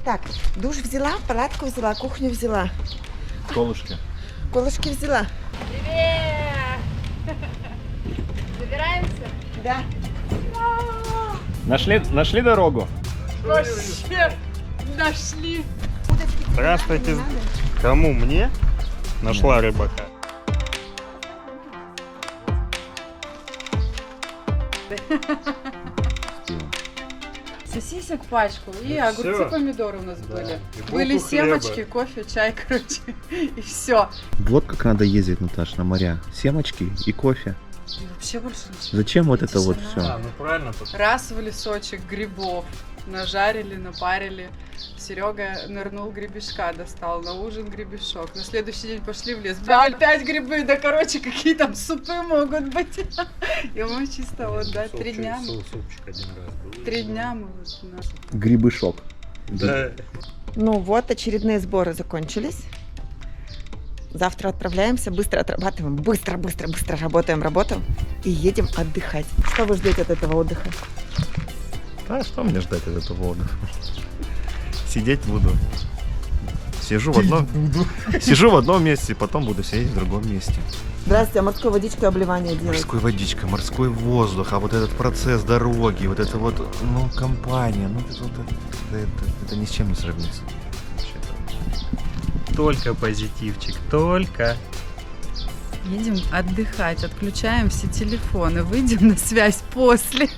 Так, душ взяла, палатку взяла, кухню взяла. Колышки. Колышки взяла. Привет! Забираемся? Да. Нашли дорогу? Вообще нашли. Здравствуйте. Кому? Мне? Нашла рыбака. Сосисек пачку и огурцы, Всё. помидоры у нас были. И Были булку хлеба. семечки, кофе, чай, короче. И все. Вот как надо ездить, Наташ, на моря. Семечки и кофе. И вообще больше ничего. Зачем вот И это вот тишина. все? Ну правильно. Раз в лесочек грибов. Нажарили, напарили. Серега нырнул, гребешка достал. На ужин гребешок. На следующий день пошли в лес. Да, опять грибы. Да, короче, какие там супы могут быть. И мы чисто вот, да, 3 дня. Супчик один раз был. 3 дня мы вот у нас. Грибышок. Да. Ну вот, очередные сборы закончились. Завтра отправляемся, быстро отрабатываем, быстро работаем работу и едем отдыхать. Что вы ждете от этого отдыха? А что мне ждать от этого отдыха? Сидеть буду. Сижу в одном месте, потом буду сидеть в другом месте. Здрасте, а морской водичкой обливание делать? Морской водичка, морской воздух, а вот этот процесс дороги, вот это вот, ну, компания, ну, это ни с чем не сравнится. Только позитивчик, только. Едем отдыхать, отключаем все телефоны, выйдем на связь после.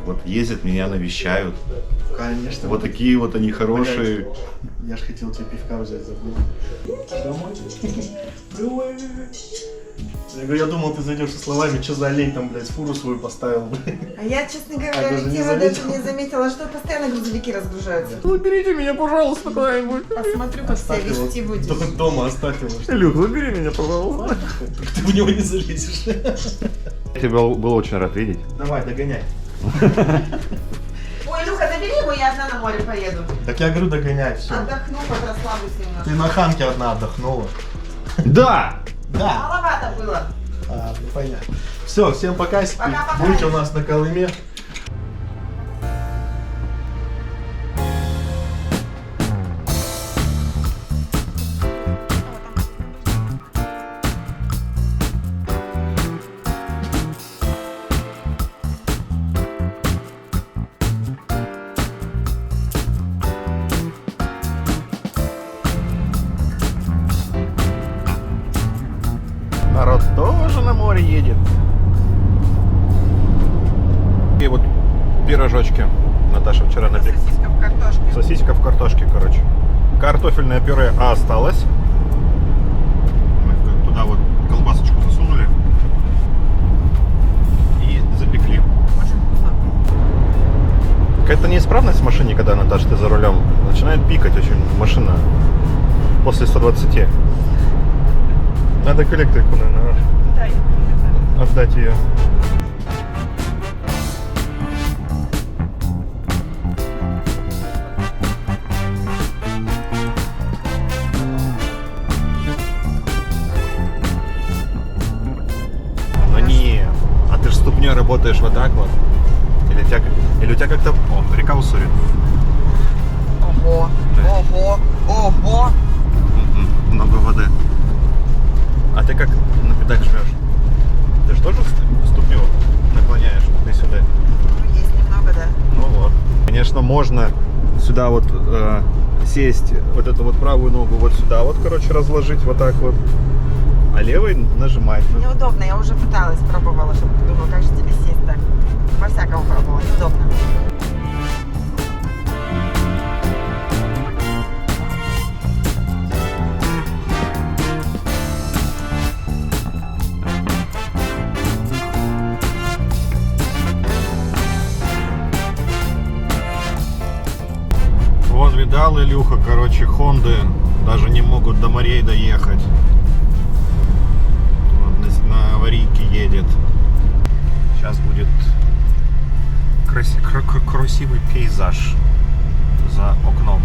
Вот ездят, меня навещают. Конечно. Вот такие вот они хорошие. Я ж хотел тебе пивка взять, забыл. Домой? Привет. Я говорю, я думал, ты зайдешь со словами, что за олень там, блядь, фуру свою поставил. А я, честно говоря, даже не объективно даже заметила. не заметила, что постоянно грузовики разгружаются. Заберите меня, пожалуйста, куда-нибудь. Посмотрю, как себя вести будешь. Дома оставь его. Илюх, забери меня, пожалуйста. Ты в него не залезешь. Я тебя был очень рад видеть. Давай, догоняй. Ой, Илюха, забери его, я одна на море поеду. Так я говорю, догоняй, все. Отдохну, расслаблюсь немножко. Ты на Ханке одна отдохнула. Да! Да. Маловато было. А, ну понятно. Все, всем пока. Пока-пока. Будете у нас на Колыме. Народ тоже на море едет. И вот пирожочки. Наташа вчера напекла. Сосиска в картошке. Сосиска в картошке, короче. Картофельное пюре осталось. Мы туда вот колбасочку засунули. И запекли. Очень вкусно. Какая-то неисправность в машине, когда, Наташа, ты за рулем. Начинает пикать очень машина. После 120. Надо к электрику, наверное, Да, отдать ее. Ну не, а ты ж ступней работаешь вот так вот. Или у тебя как-то... О, река Уссурин. Ого, Да. ого, ого. Много воды. А ты как на педаль жмешь? Ты же тоже ступню наклоняешь туда-сюда? Есть немного, да. Ну вот. Конечно, можно сюда вот сесть, вот эту вот правую ногу вот сюда вот, короче, разложить вот так вот. А левой нажимать. Неудобно, я уже пыталась, пробовала, чтобы думала, как же тебе сесть так. Во-всякому пробовала, неудобно. Вон, видал, Илюха, короче, Хонды даже не могут до морей доехать. Он на аварийке едет. Сейчас будет красивый пейзаж за окном.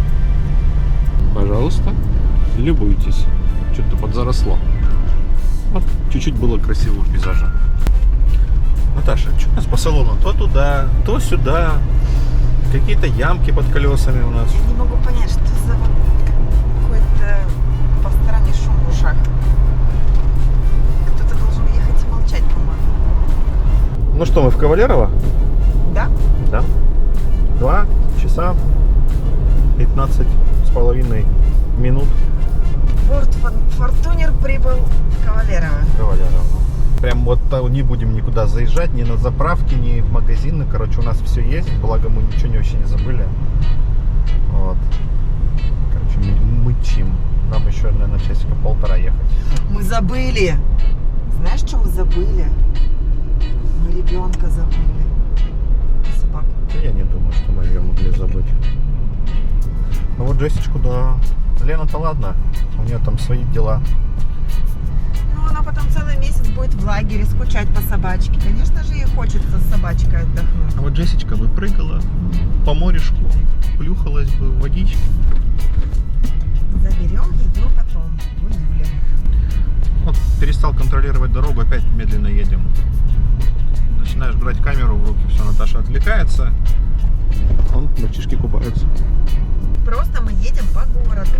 Пожалуйста, любуйтесь. Что-то подзаросло. Вот, чуть-чуть было красивого пейзажа. Наташа, что у нас по салону? То туда, то сюда. Какие-то ямки под колесами у нас. Я не могу понять, что за вот какой-то посторонний шум в ушах. Кто-то должен ехать и молчать, по-моему. Ну что, мы в Кавалерово? Да? Да. 2 часа 15 с половиной минут. Форд Фортунер прибыл в Кавалерово. Кавалерово. Прям вот не будем никуда заезжать, ни на заправки, ни в магазины. Короче, у нас все есть, благо мы ничего вообще не забыли. Вот. Короче, мы мчим. Нам еще, наверное, часика полтора ехать. Мы забыли. Знаешь, что мы забыли? Мы ребенка забыли. И собаку. Я не думаю, что мы ее могли забыть. Ну вот Джессичку, да. Лена-то ладно, у нее там свои дела. Ну, она потом целый месяц будет в лагере скучать по собачке. Конечно же, ей хочется с собачкой отдохнуть. А вот Джессичка бы прыгала по морешку, плюхалась бы в водичке. Заберем ее потом, в июле. Вот перестал контролировать дорогу, опять медленно едем. Начинаешь брать камеру в руки, все, Наташа отвлекается. Вон мальчишки купаются. Просто мы едем по городу.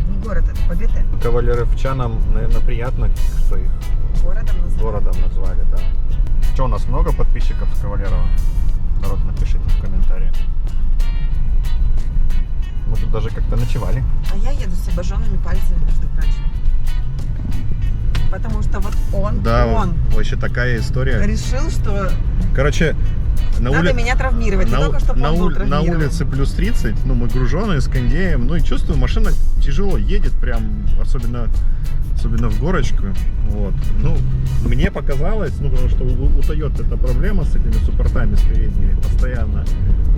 Не город, это по ГТ. Кавалеровчанам, наверное, приятно, что их Городом называют. городом назвали, да. Что, у нас много подписчиков с Кавалерова? Народ, напишите в комментарии. Мы тут даже как-то ночевали. А я еду с обожженными пальцами, между прочим. Потому что вот он вообще такая история. решил, что Короче, надо меня травмировать. Не только, чтобы он был на травмирован. улице плюс 30, ну, мы груженые с кондеем, ну, и чувствую, машина тяжело едет, прям, особенно в горочку, вот. Ну, мне показалось, ну, потому что у Toyota эта проблема с этими суппортами с передними постоянно,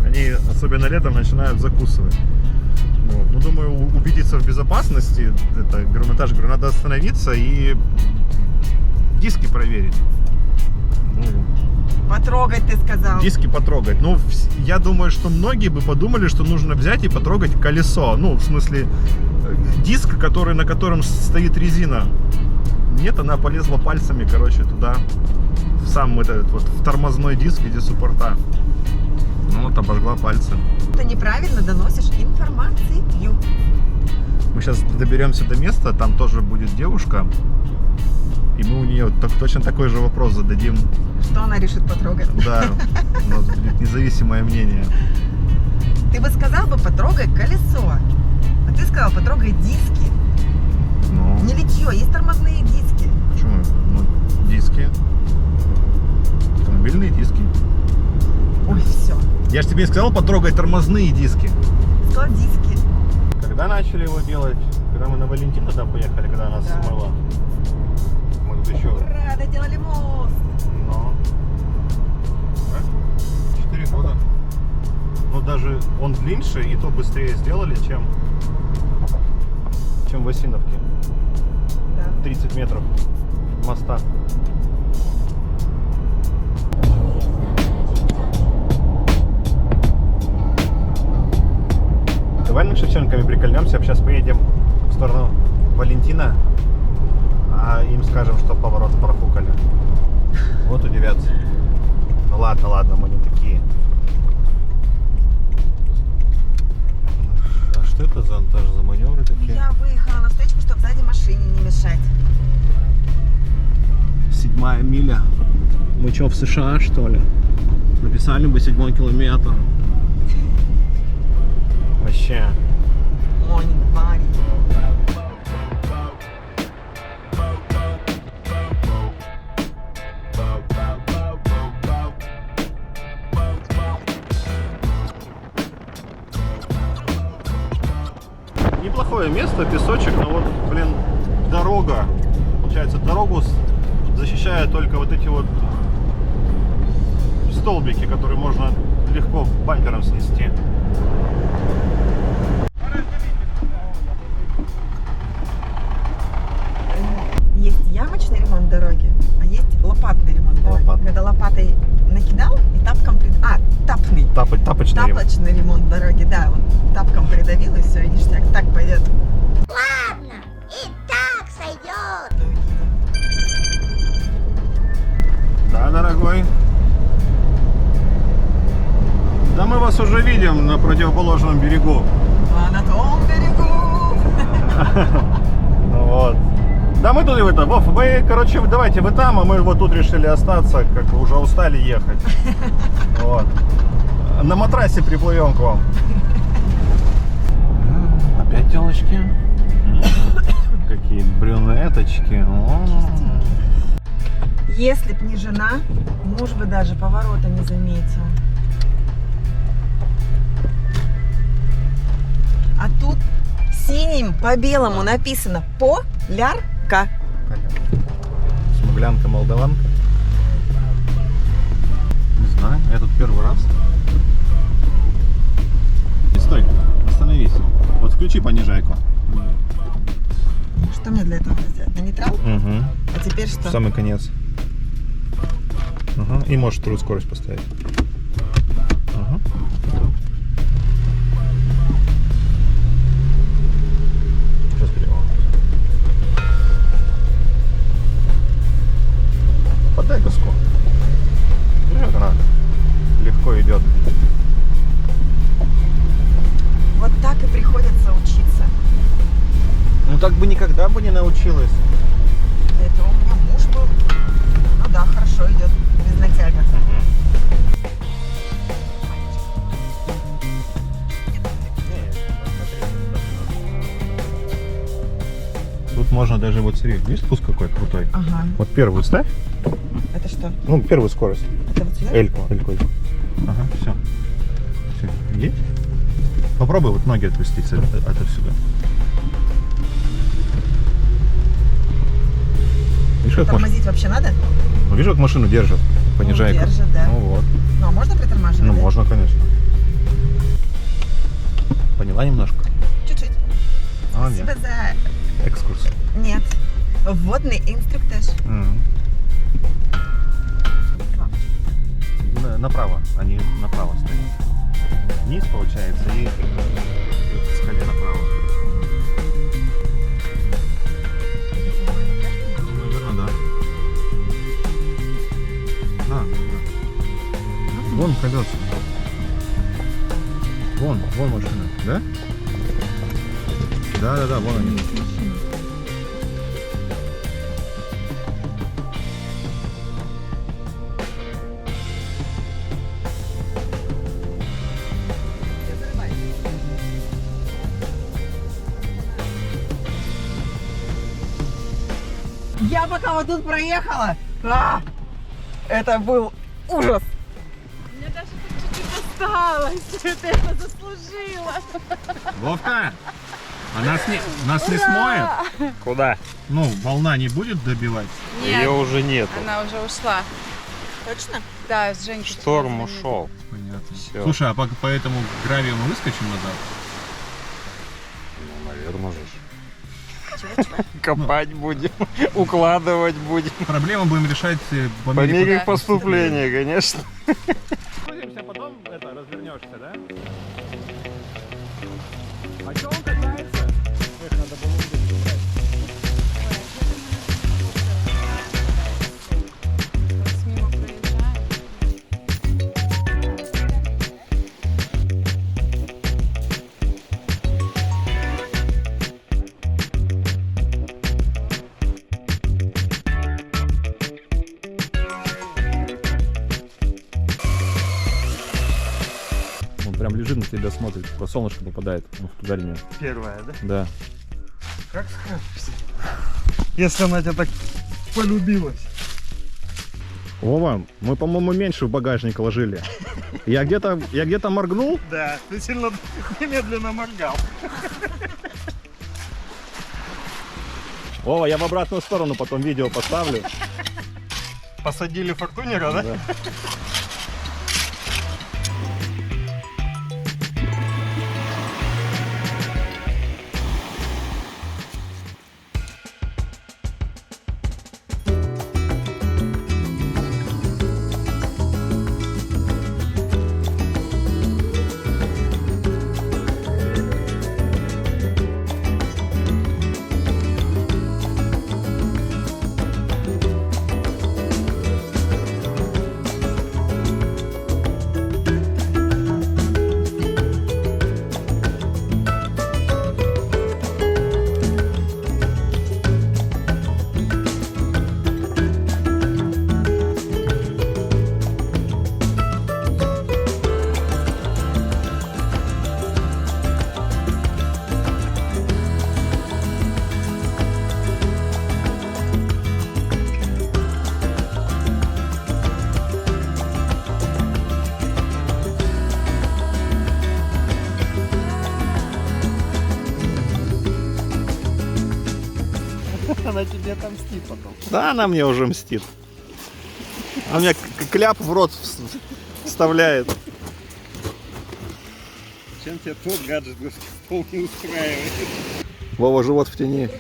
они, особенно летом, начинают закусывать. Вот. Ну, думаю, убедиться в безопасности, это, говорю, Наташа, говорю, надо остановиться и диски проверить. Ну, Потрогать, ты сказал. диски потрогать. Ну, я думаю, что многие бы подумали, что нужно взять и потрогать колесо. Ну, в смысле, диск, на котором стоит резина. Нет, она полезла пальцами, короче, туда, в сам этот вот, в тормозной диск, где суппорта. Ну, вот обожгла пальцы. Ты неправильно доносишь информацию. Мы сейчас доберемся до места, там тоже будет девушка. И мы у нее точно такой же вопрос зададим. Что она решит потрогать? Да, у нас будет независимое мнение. Ты бы сказал бы, потрогай колесо. А ты сказал, потрогай диски. Ну, Не литье, есть тормозные диски. почему? Ну, диски. Автомобильные диски. Ой, все. Я же тебе сказал потрогать тормозные диски. Сказал диски. Когда начали его делать? Когда мы на Валентина там поехали, когда нас Да. смыло. Мы тут еще... Ура, доделали мост. Ну... 4 года. Но даже он длиннее, и то быстрее сделали, чем в Осиновке. Да. 30 метров моста. Давай мы шевченками прикольнемся. Сейчас поедем в сторону Валентина, а им скажем, что поворот профукали. Вот удивятся. Ну ладно, мы не такие. А что это за маневры такие? Я выехала на встречку, чтобы сзади машине не мешать. 7-я миля. Мы что, в США, что ли? Написали бы 7-й километр. Вообще. О, не говори. Неплохое место, песочек, но вот, блин, дорога. Получается, дорогу защищают только вот эти вот столбики, которые можно легко бампером снести. Есть ямочный ремонт дороги, а есть лопатный ремонт дороги. Лопатный. Когда лопатой накидал и тапком тапный. Тапочный ремонт. Тапочный ремонт дороги, да, он тапком придавил и все, и ништяк. Так пойдет. Ладно, и так сойдет. Ну, едем. Да, дорогой. Да мы в вас уже видим на противоположном берегу. А на том берегу. Вот. Да, мы тут и в это. Вов, вы, короче, давайте вы там, а мы вот тут решили остаться, как бы уже устали ехать. Вот. На матрасе приплывем к вам. Опять телочки. Какие брюнеточки. Если б не жена, муж бы даже поворота не заметил. А тут синим по белому написано «Полярка». Смуглянка, молдаванка. Не знаю, я тут первый раз. И стой, остановись. Вот включи понижайку. Что мне для этого сделать? На нейтрал? Угу. А теперь что? Самый конец. Ага. И можешь вторую скорость поставить. Ага. Сейчас перевал. Подай газку. Вперед надо. Легко идет. Вот так и приходится учиться. Ну так бы никогда бы не научилась. Для этого у меня муж был. Ну да, хорошо идет. Без натяга. Тут можно даже вот смотри, видишь спуск какой крутой? Ага. Вот первую ставь. Это что? Ну, первую скорость. Это вот сюда? Эльку. Ага, все. Все. Есть? Попробуй вот ноги отпустить отсюда. Видишь, как машина? Тормозить вообще надо? Ну, видишь, как машину держит? Понижайку. держит, да. Ну вот. Ну, а можно притормаживать? Ну, да? можно, конечно. Поняла немножко? Чуть-чуть. А, Спасибо нет. за... Экскурс. Нет. Вводный инструктаж. Направо. Они направо стоят. Вниз, получается, и с колена направо. Наверное, да. Вон колеса. Вон машина, да? Да, вон они. Я пока вот тут проехала, это был ужас. Мне даже тут чуть-чуть осталось. Ты это заслужила. Вовка! А нас не смоет? Куда? Ну, волна не будет добивать? Нет, Ее уже нету. она уже ушла. Точно? Да, с Женькой. Шторм вчера ушел. Понятно. Всё. Слушай, а по этому гравию мы выскочим назад? Ну, наверное же. Копать будем, укладывать будем. Проблему будем решать По мере Да. поступления, конечно. Садимся, потом развернешься, да? А что он катается? Надо было убрать. Сейчас мимо проезжаем. Он прям лежит на тебя, смотрит, типа солнышко попадает в ту дальнюю. Первая, да? Да. Как скажешь? Если она тебя так полюбилась. Вова, мы, по-моему, меньше в багажник ложили. Я где-то моргнул. Да, ты сильно немедленно моргал. Вова, я в обратную сторону потом видео поставлю. Посадили фортунера, да? Да. Она тебе отомстит потом. Да, она мне уже мстит. Она мне кляп в рот вставляет. Чем тебе тот гаджет стол не устраивает? Вова, живот в тени.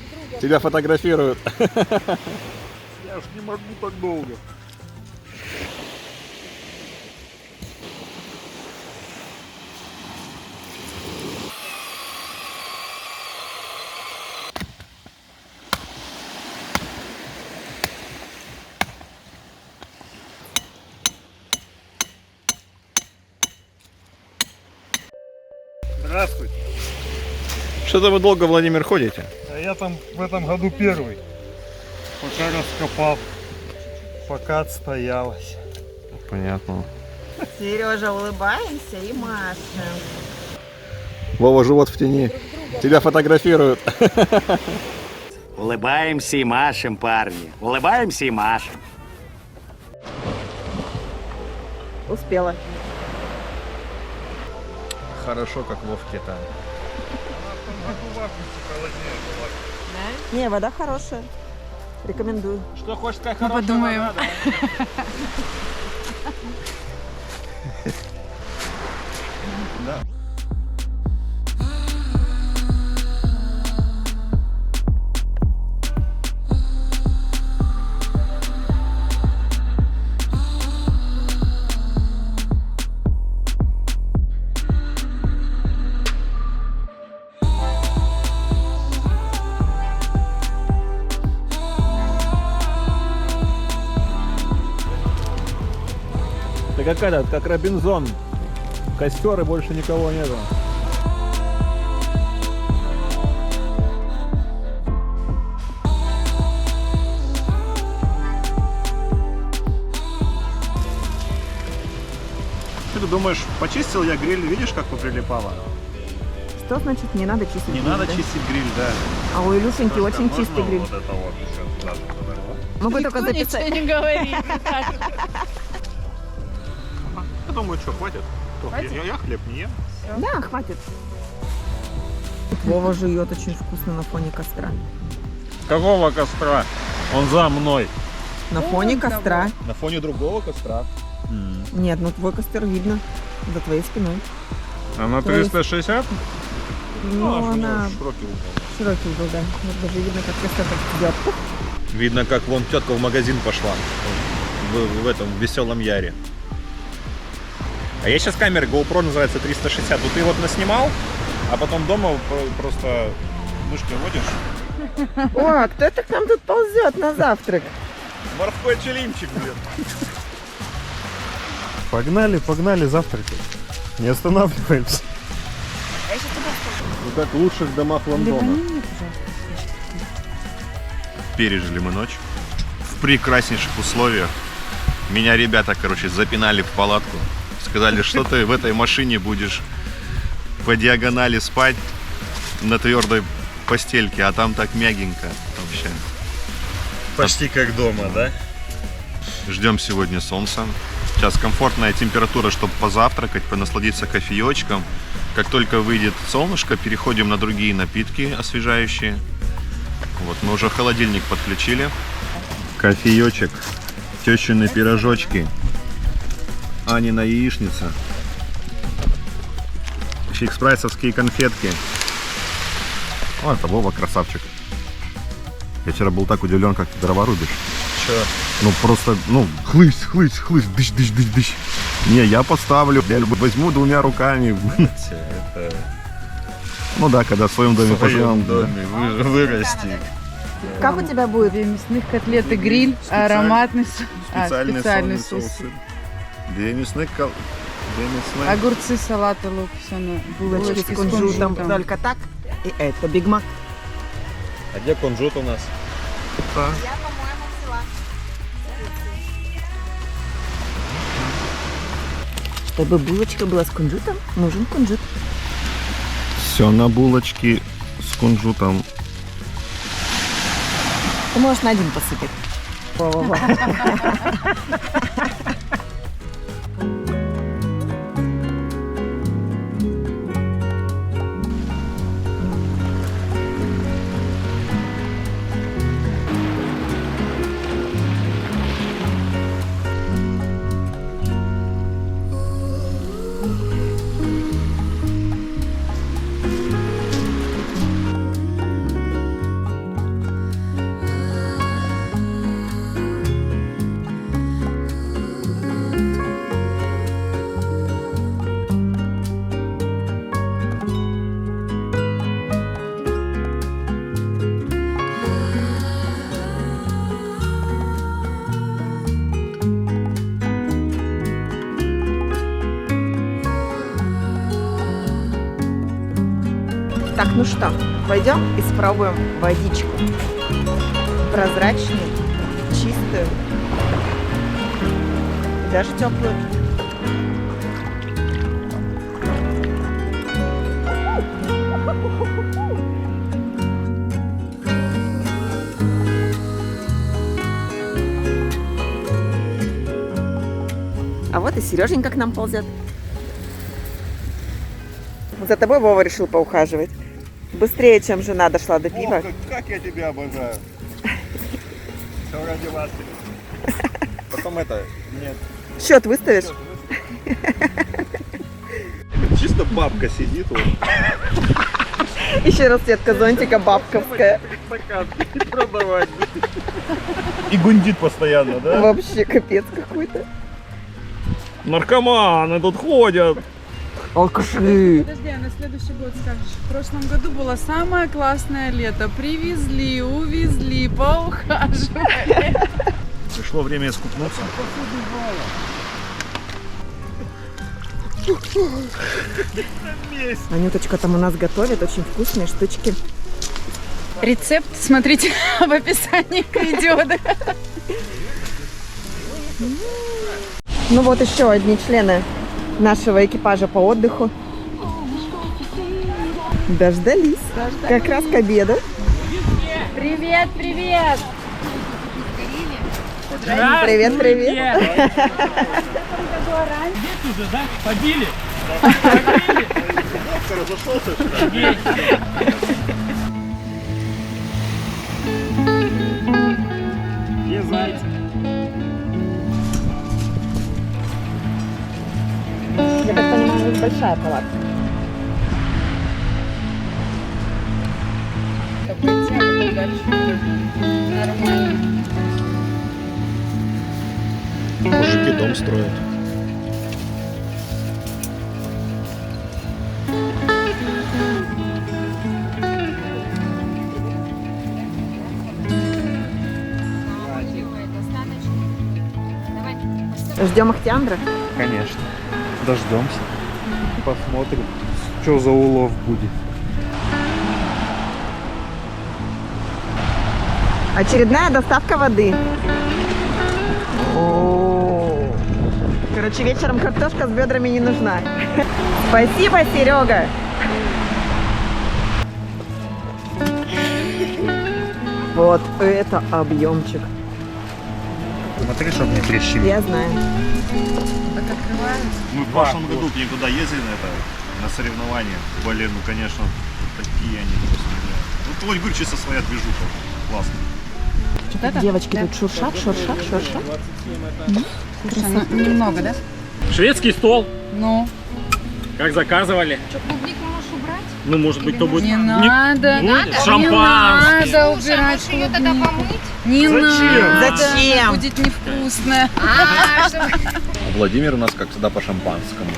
Тебя фотографируют. Я уж не могу так долго. Здравствуйте. Что-то вы долго, Владимир, ходите? А я там в этом году первый. Пока раскопал, пока отстоялась. Понятно. Сережа, улыбаемся и машем. Вова, живот в тени. Тебя фотографируют. Улыбаемся и машем, парни. Улыбаемся и машем. Успела. Хорошо, как Вовке там. Не, вода хорошая. Рекомендую. Что хочешь сказать? Мы подумаем. Ты как этот, как Робинзон. Костер и больше никого нету. Что ты думаешь, почистил я гриль, видишь, как поприлипало? Что значит не надо чистить Не гриль, надо да? чистить гриль, да. А у Илюшеньки очень чистый гриль. Вот это вот еще куда-то подорвать. Могу только записать. не говори. Я думаю, что, хватит? Я хлеб не ем. Да, хватит. Вова жует очень вкусно на фоне костра. Какого костра? Он за мной. На фоне костра. На фоне другого костра. Нет, ну твой костер видно за твоей спиной. А на То есть- 360? Ну, она широкий угол. широкий был, да. Вот даже видно, как костер так идет. Видно, как вон тетка в магазин пошла. В этом веселом Яре. А я сейчас камеры GoPro называется 360. Вот ты вот наснимал, а потом дома просто мышкой водишь. О, кто это к нам тут ползет на завтрак? Морской челимчик, блин. Погнали, погнали завтракать. Не останавливаемся. Ну как в лучших домах Лондона. Пережили мы ночь в прекраснейших условиях. Меня ребята, короче, запинали в палатку. Сказали, что ты в этой машине будешь по диагонали спать на твердой постельке, а там так мягенько вообще. Почти как дома, да? Ждем сегодня солнца. Сейчас комфортная температура, чтобы позавтракать, понасладиться кофеечком. Как только выйдет солнышко, переходим на другие напитки освежающие. Вот, мы уже холодильник подключили. Кофеечек, тещины пирожочки, Анина яичница, фикс-прайсовские конфетки. О, это Вова красавчик. Я вчера был так удивлен, как ты дрова рубишь. Че? Ну просто, хлысь, дыщ. Не, я поставлю, я возьму двумя руками. Это Ну да, когда в своем доме в своем поживем. да. доме вырасти. Как у тебя будет? Две мясных котлеты гриль, ароматный специальный соус. Две мясных Огурцы, салат и лук, все на Булочки с кунжутом. Только так. И это Биг Мак. А где кунжут у нас? Я, по-моему, взяла. Чтобы булочка была с кунжутом, нужен кунжут. Все на булочке с кунжутом. Ты можешь на один посыпать. Во-во-во. Так, ну что, пойдем и спробуем водичку. Прозрачную, чистую и даже теплую. А вот и Сереженька к нам ползет. За тобой Вова решил поухаживать. Быстрее, чем жена дошла до пива. Как я тебя обожаю. Все ради вас. Потом это, нет. Счет выставишь? Чисто бабка сидит вот. Еще расцветка зонтика бабковская. И гундит постоянно, да? Вообще капец какой-то. Наркоманы тут ходят. Алкаши. Подожди, а на следующий год скажешь. В прошлом году было самое классное лето. Привезли, увезли, поухаживали. Пришло время искупнуться. Анюточка там у нас готовит очень вкусные штучки. Рецепт смотрите в описании к видео. Ну вот еще одни члены нашего экипажа по отдыху. Дождались. Как раз к обеду. Привет, привет! Привет, привет. Уже, да? Побили? Где зайцы? Я так понимаю, здесь большая палатка. Нормально. Мужики дом строят. Ждем Ахтиандра. Конечно. Дождемся. Посмотрим, что за улов будет. Очередная доставка воды. О, короче, вечером картошка с бедрами не нужна. Спасибо, Серега. Вот это объемчик. Смотри, чтобы не трещит. Я знаю. Мы в прошлом году к ним туда ездили на соревнования. Блин, ну конечно, такие они просто. Ну, твой говорю, чисто своя движуха. Классно. Девочки тут шуршат, шуршат, шуршат. Слушай, ну, немного, да? Шведский стол. Ну. Как заказывали. Что, клубнику можешь убрать? Ну, может быть, кто будет... Не надо. будет Не шампанское. надо Слушай, убирать можешь ее тогда клубнику. помыть? Не надо. Зачем? Будет невкусно. Владимир у нас, как всегда, по шампанскому.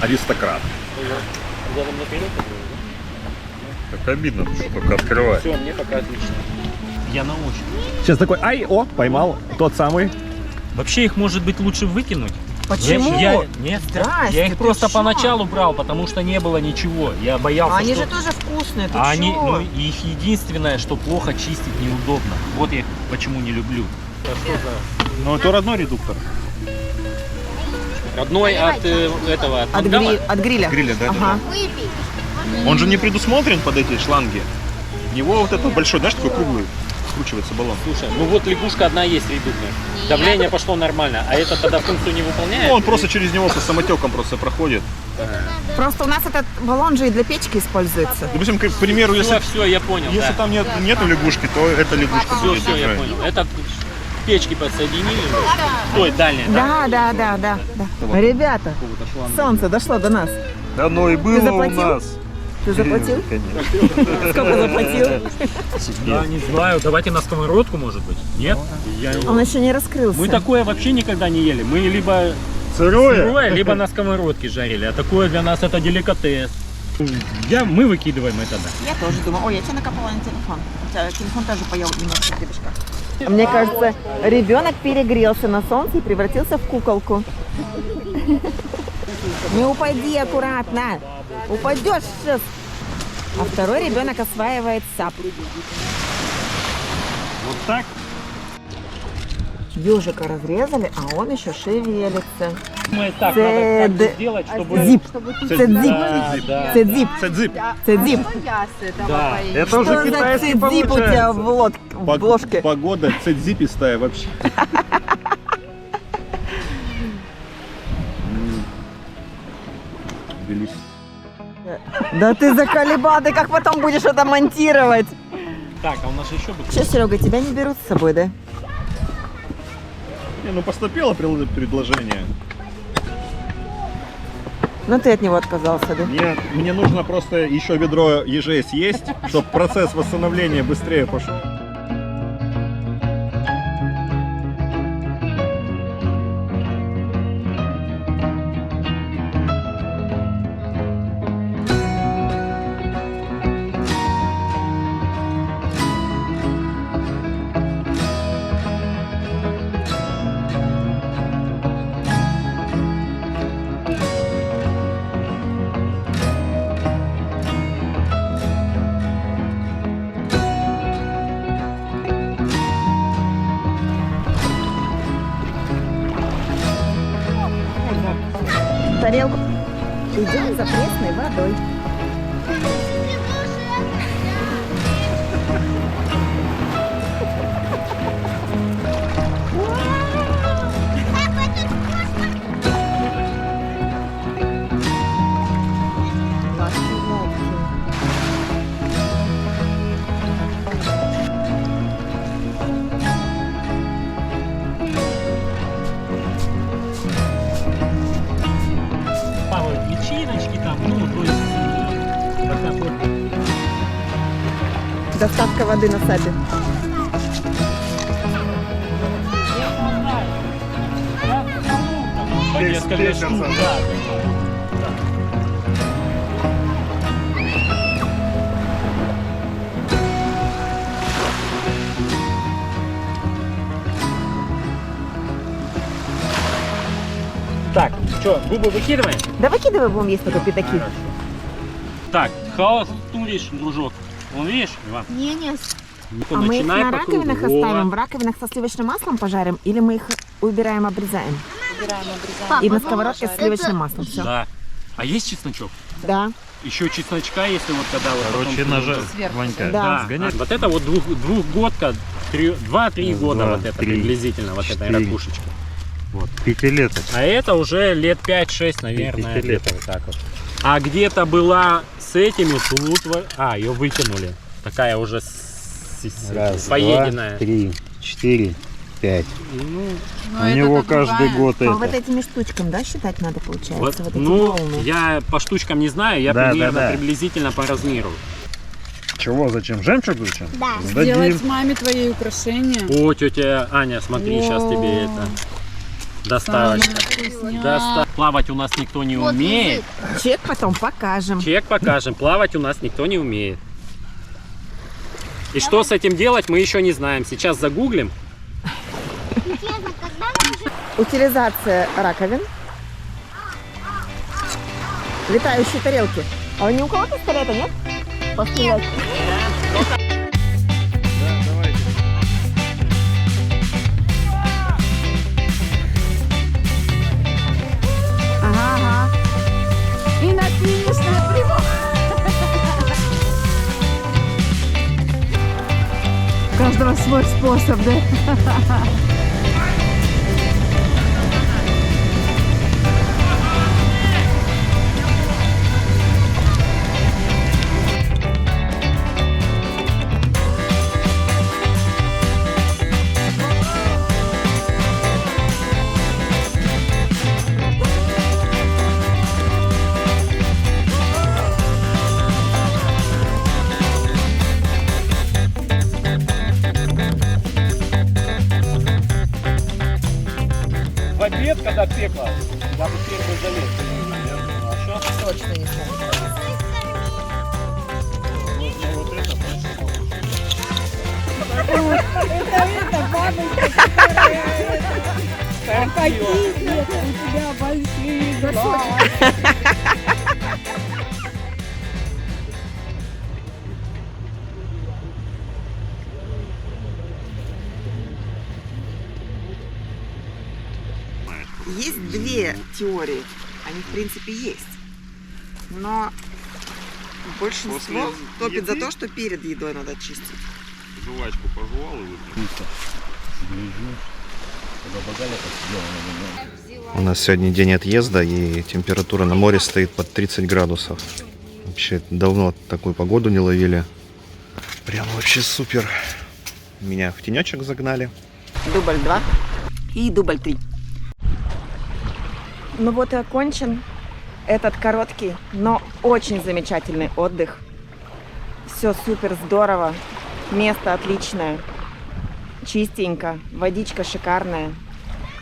Аристократ. Как обидно, что только открывать. Все, мне пока отлично. Я научу. Сейчас такой, ай, о, поймал, тот самый. Вообще их, может быть, лучше выкинуть? Почему? Нет, Здрасте, я их ты просто чё? поначалу брал, потому что не было ничего. Я боялся, Они что... же тоже вкусные, ты А они, чё? ну, их единственное, что плохо чистить неудобно. Вот я их почему не люблю. Ну, это родной редуктор. Родной от этого, от мангала? От гриля. Гриля, да, Ага. Выпей. Он же не предусмотрен под эти шланги. У него вот этот большой, знаешь, такой круглый, скручивается баллон. Слушай, ну вот лягушка одна есть редуктор. Давление пошло нормально, а это тогда функцию не выполняет? Ну, он просто через него со самотеком просто проходит. Просто у нас этот баллон же и для печки используется. Допустим, к примеру, если Все, я понял, Если да. там нету лягушки, то эта лягушка будет. Все, я понял. Это печки подсоединили. Той, дальняя, да? Да. Ребята, солнце дошло до нас. Да ну и было у заплатил? нас. Ты заплатил? Конечно. Сколько заплатил? Я не знаю, давайте на сковородку, может быть. Нет? Он еще не раскрылся. Мы такое вообще никогда не ели. Мы либо Сырое? сырое, либо на сковородке жарили. А такое для нас это деликатес. Мы выкидываем это, да. Я тоже думаю. Ой, я тебе накопала на телефон. У тебя телефон тоже поел немножко гребешка. Мне кажется, ребенок перегрелся на солнце и превратился в куколку. Не упади аккуратно. Упадешь сейчас. А второй ребенок осваивает САП. Вот так? Ежика разрезали, а он еще шевелится. Мы так Це надо так сделать, чтобы... Зип. Це Це зип. зип. Да. Це зип. Це дзип. Це зип. Я с этого Да. поеду. Это уже Что за китайский цидзип у тебя получается. в ложке? Погода цедзипистая вообще. Велись. Да ты заколебал, ты как потом будешь это монтировать? Так, а у нас же еще бы... Что, Серега, тебя не берут с собой, да? Не, ну поступило предложение. Ну ты от него отказался, да? Мне нужно просто еще ведро ежей съесть, чтобы процесс восстановления быстрее пошел. Тарелку. Идем за пресной водой. Плавают личиночки там, ну, то есть... Пока вот... Доставка воды на САПе. По несколько штук, да. Так, что, губы выкидываем? Да выкидывай, будем есть только пятаки. Так, хаос туришь, дружок. Вон видишь, Иван? Не-не. А мы их Начинай на по раковинах кругу. оставим, в раковинах со сливочным маслом пожарим, или мы их убираем, обрезаем? И на сковородке с сливочным маслом. Все. Да. А есть чесночок? Да. Еще чесночка, если вот когда вот Короче, потом ножа, Сверху. Ванька. Да. А вот это вот двухгодка, 2-3 года Два, вот это три, приблизительно, вот этой 4. ракушечки. Вот. Пятилеток. А это уже лет 5-6, наверное, Пятилеток. где-то вот так вот. А где-то была с этими тут, ее выкинули. Такая уже поеденная. 3, 4, 5. Ну, Но У это него другая. каждый год А вот это. этими штучками, да, считать надо, получается? вот, Вот эти ну, волны. я по штучкам не знаю, я Да, примерно да, да. приблизительно по размеру. Чего, зачем? Жемчуг зачем? Да. Сдадим. Сделать маме твои украшения. О, тетя Аня, смотри, сейчас тебе это доставочка. Плавать у нас никто не Вот умеет. язык. Чек потом покажем. Чек покажем. Плавать у нас никто не умеет. И что с этим делать, мы еще не знаем. Сейчас загуглим. Интересно, когда мы уже... Утилизация раковин. Летающие тарелки. А ни у кого пистолета нет? Пострелять. Ага, ага. И на финишную прямую. У каждого свой способ, да? В обед, когда пекло, я бы первый залез. А сейчас Точно не знаю. нужно вот это. теории. Они, в принципе, есть. Но большинство После топит за еды? то, что перед едой надо чистить. Жвачку пожевал и выпил. У нас сегодня день отъезда, и температура на море стоит под 30 градусов. Вообще давно такую погоду не ловили. Прям вообще супер. Меня в тенечек загнали. Дубль 2 и дубль 3. Ну вот и окончен этот короткий, но очень замечательный отдых. Все супер здорово, место отличное, чистенько, водичка шикарная,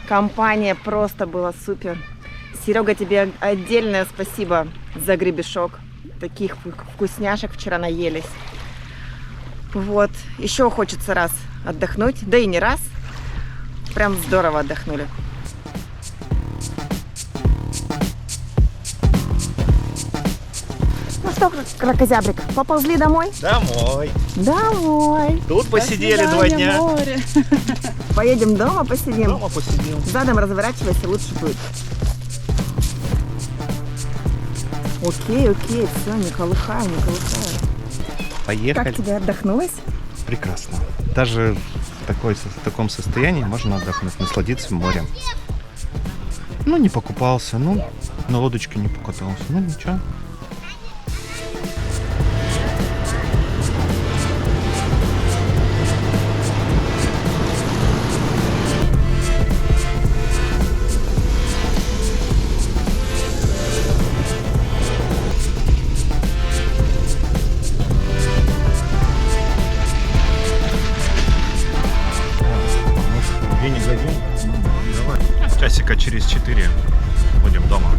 компания просто была супер. Серега, тебе отдельное спасибо за гребешок. Таких вкусняшек вчера наелись. Вот, еще хочется раз отдохнуть, да и не раз. Прям здорово отдохнули. Ну что, кракозябрик, поползли домой? Домой. Домой. Тут посидели 2 дня. Поедем дома посидим. Дома посидим. Задом разворачивайся, лучше будет. Окей, все, не колыхаю. Поехали. Как тебе отдохнулось? Прекрасно. Даже в таком состоянии можно отдохнуть, насладиться морем. Ну, не покупался, ну, на лодочке не покатался. Ну, ничего. Денег за день? Давай. Часика через 4 будем дома.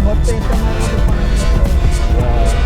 Вот это народу понравилось.